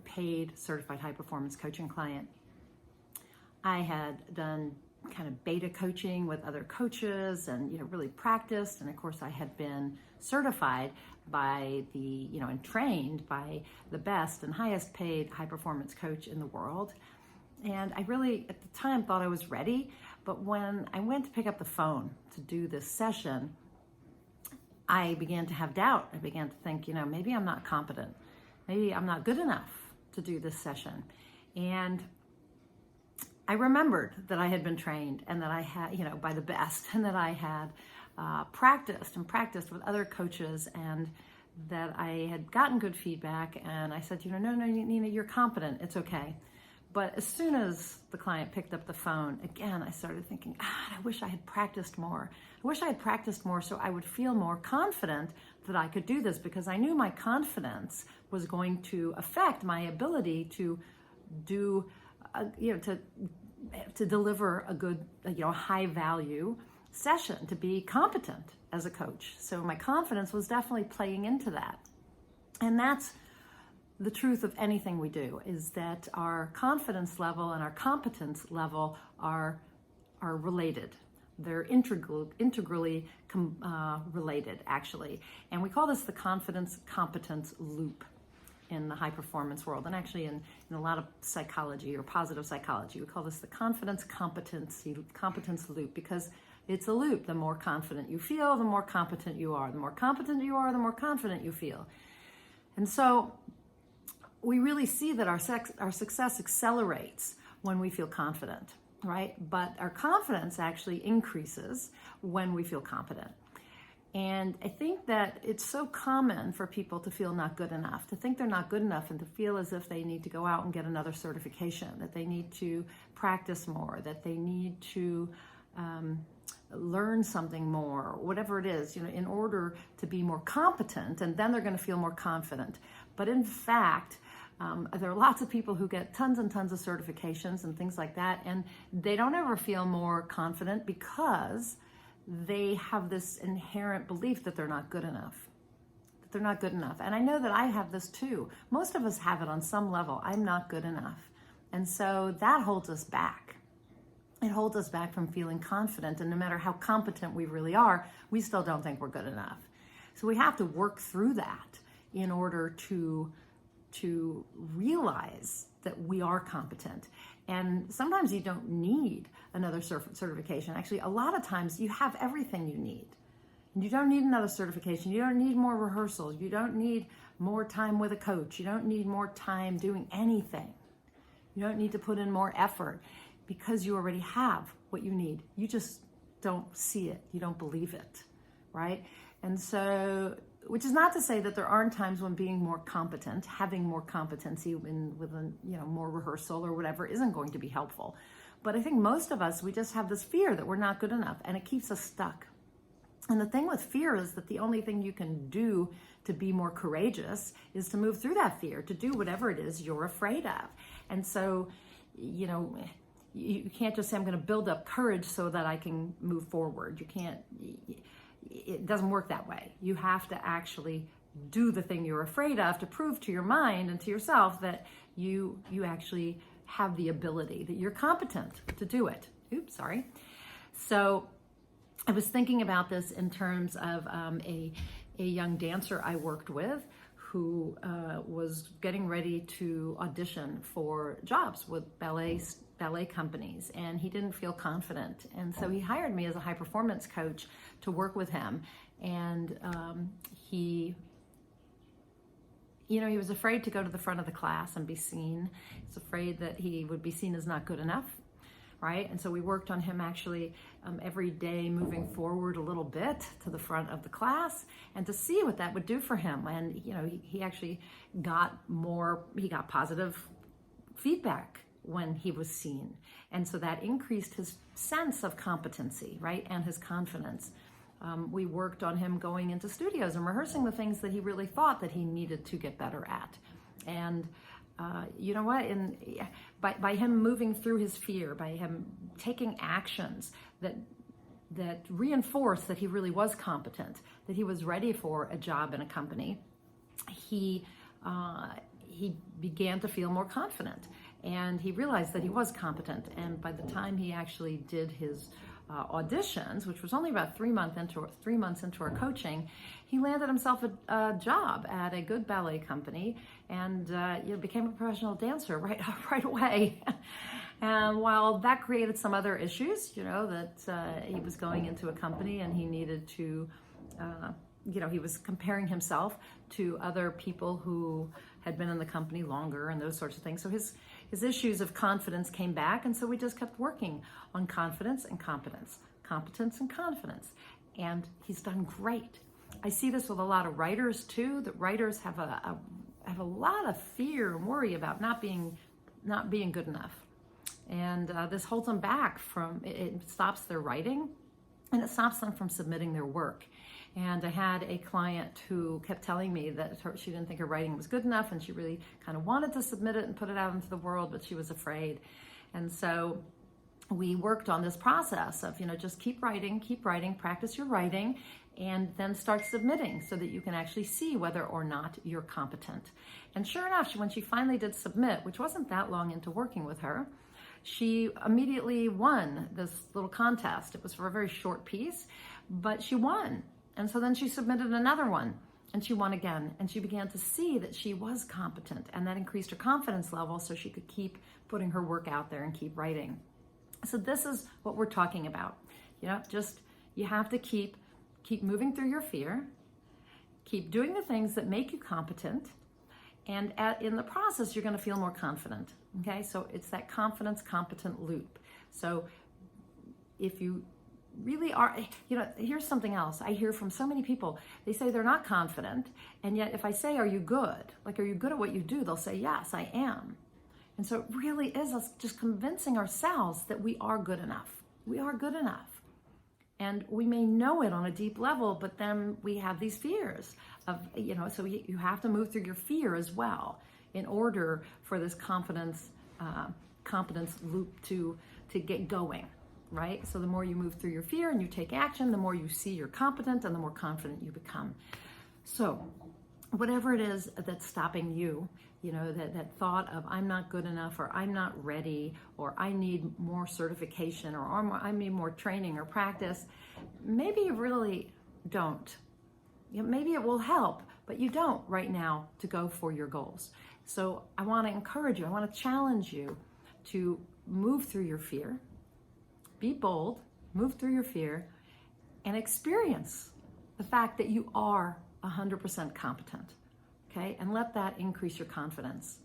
paid certified high performance coaching client. I had done kind of beta coaching with other coaches and, really practiced. And of course I had been certified by and trained by the best and highest paid high performance coach in the world. And I really, at the time, thought I was ready. But when I went to pick up the phone to do this session, I began to have doubt. I began to think, maybe I'm not competent. Maybe I'm not good enough to do this session. And I remembered that I had been trained and that I had, by the best, and that I had practiced with other coaches, and that I had gotten good feedback. And I said, no, Nina, you're competent. It's okay. But as soon as the client picked up the phone, again, I started thinking, I wish I had practiced more. I wish I had practiced more so I would feel more confident that I could do this, because I knew my confidence was going to affect my ability to do, to deliver a good, high value session, to be competent as a coach. So my confidence was definitely playing into that. And that's the truth of anything we do, is that our confidence level and our competence level are related. They're integrally related, actually. And we call this the confidence-competence loop in the high performance world. And actually in a lot of psychology or positive psychology, we call this the confidence-competence loop, because it's a loop. The more confident you feel, the more competent you are. The more competent you are, the more confident you feel. And so we really see that our success accelerates when we feel confident, right? But our confidence actually increases when we feel competent. And I think that it's so common for people to feel not good enough, to think they're not good enough, and to feel as if they need to go out and get another certification, that they need to practice more, that they need to learn something more, whatever it is, in order to be more competent, and then they're going to feel more confident. But in fact, there are lots of people who get tons and tons of certifications and things like that, and they don't ever feel more confident because they have this inherent belief that they're not good enough. And I know that I have this too. Most of us have it on some level. I'm not good enough. And so that holds us back. It holds us back from feeling confident. And no matter how competent we really are, we still don't think we're good enough. So we have to work through that in order to realize that we are competent. And sometimes you don't need another certification. Actually, a lot of times you have everything you need. You don't need another certification. You don't need more rehearsals. You don't need more time with a coach. You don't need more time doing anything. You don't need to put in more effort, because you already have what you need. You just don't see it. You don't believe it, right? And so, which is not to say that there aren't times when being more competent, having more competency with more rehearsal or whatever isn't going to be helpful. But I think most of us, we just have this fear that we're not good enough, and it keeps us stuck. And the thing with fear is that the only thing you can do to be more courageous is to move through that fear, to do whatever it is you're afraid of. And so, you can't just say, I'm going to build up courage so that I can move forward. You can't, it doesn't work that way. You have to actually do the thing you're afraid of to prove to your mind and to yourself that you actually have the ability, that you're competent to do it. Oops, sorry. So I was thinking about this in terms of a young dancer I worked with who was getting ready to audition for jobs with ballet companies, and he didn't feel confident. And so he hired me as a high performance coach to work with him. And he was afraid to go to the front of the class and be seen. He's afraid that he would be seen as not good enough, right? And so we worked on him actually every day moving forward a little bit to the front of the class, and to see what that would do for him. And he actually got positive feedback when he was seen. And so that increased his sense of competency, right? And his confidence. We worked on him going into studios and rehearsing the things that he really thought that he needed to get better at. And you know what? By him moving through his fear, by him taking actions that reinforced that he really was competent, that he was ready for a job in a company, he he began to feel more confident, and he realized that he was competent. And by the time he actually did his auditions, which was only about 3 months into our coaching, he landed himself a job at a good ballet company, and became a professional dancer right away. And while that created some other issues, that he was going into a company and he needed to, he was comparing himself to other people who had been in the company longer and those sorts of things. So his issues of confidence came back, and so we just kept working on confidence and competence, competence and confidence, and he's done great. I see this with a lot of writers too. That writers have a lot of fear and worry about not being good enough, and this holds them back from. It stops their writing, and it stops them from submitting their work. And I had a client who kept telling me that she didn't think her writing was good enough, and she really kind of wanted to submit it and put it out into the world, but she was afraid. And so we worked on this process of, just keep writing, practice your writing, and then start submitting so that you can actually see whether or not you're competent. And sure enough, when she finally did submit, which wasn't that long into working with her, she immediately won this little contest. It was for a very short piece, but she won. And so then she submitted another one, and she won again. And she began to see that she was competent, and that increased her confidence level so she could keep putting her work out there and keep writing. So this is what we're talking about. You have to keep moving through your fear, keep doing the things that make you competent, and in the process, you're going to feel more confident. Okay, so it's that confidence-competent loop. So if you really are, here's something else I hear from so many people. They say they're not confident, and yet if I say, are you good? Like, are you good at what you do? They'll say, yes, I am. And so it really is us just convincing ourselves that we are good enough. We are good enough. And we may know it on a deep level, but then we have these fears of, so you have to move through your fear as well in order for this competence loop to get going. Right? So the more you move through your fear and you take action, the more you see you're competent and the more confident you become. So whatever it is that's stopping you, that thought of I'm not good enough, or I'm not ready, or I need more certification, or I need more training or practice, maybe you really don't. Maybe it will help, but you don't right now to go for your goals. So I want to encourage you, I want to challenge you to move through your fear. Be bold, move through your fear, and experience the fact that you are 100% competent, okay? And let that increase your confidence.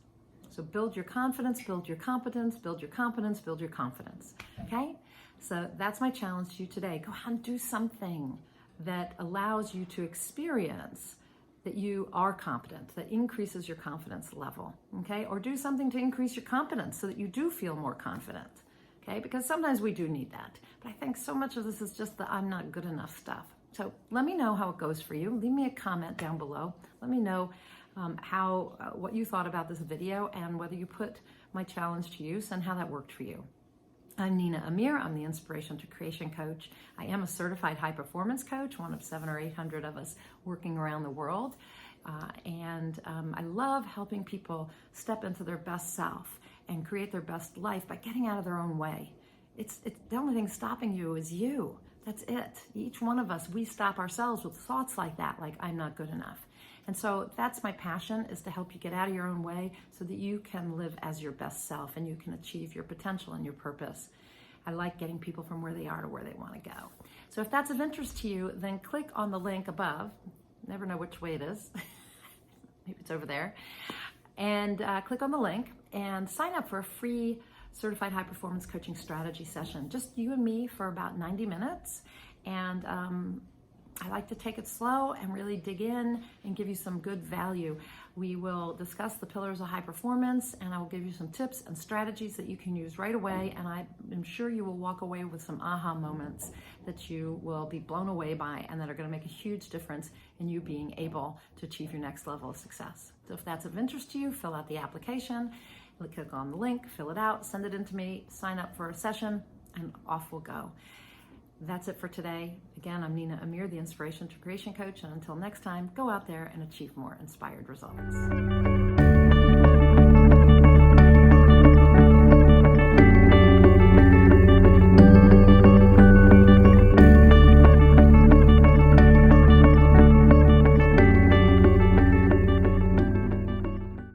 So build your confidence, build your competence, build your competence, build your confidence, okay? So that's my challenge to you today. Go out and do something that allows you to experience that you are competent, that increases your confidence level, okay? Or do something to increase your competence so that you do feel more confident. Okay, because sometimes we do need that. But I think so much of this is just the I'm not good enough stuff. So let me know how it goes for you. Leave me a comment down below. Let me know what you thought about this video and whether you put my challenge to use and how that worked for you. I'm Nina Amir. I'm the Inspiration to Creation Coach. I am a certified high performance coach, one of 700 or 800 of us working around the world. And I love helping people step into their best self and create their best life by getting out of their own way. It's the only thing stopping you is you. That's it. Each one of us, we stop ourselves with thoughts like that, like I'm not good enough. And so that's my passion, is to help you get out of your own way so that you can live as your best self and you can achieve your potential and your purpose. I like getting people from where they are to where they want to go. So if that's of interest to you, then click on the link above. Never know which way it is. Maybe it's over there. And click on the link and sign up for a free certified high performance coaching strategy session. Just you and me for about 90 minutes. And I like to take it slow and really dig in and give you some good value. We will discuss the pillars of high performance, and I will give you some tips and strategies that you can use right away. And I am sure you will walk away with some aha moments that you will be blown away by and that are going to make a huge difference in you being able to achieve your next level of success. So if that's of interest to you, fill out the application, click on the link, fill it out, send it in to me, sign up for a session, and off we'll go. That's it for today. Again, I'm Nina Amir, the Inspiration to Creation Coach, and until next time, go out there and achieve more inspired results.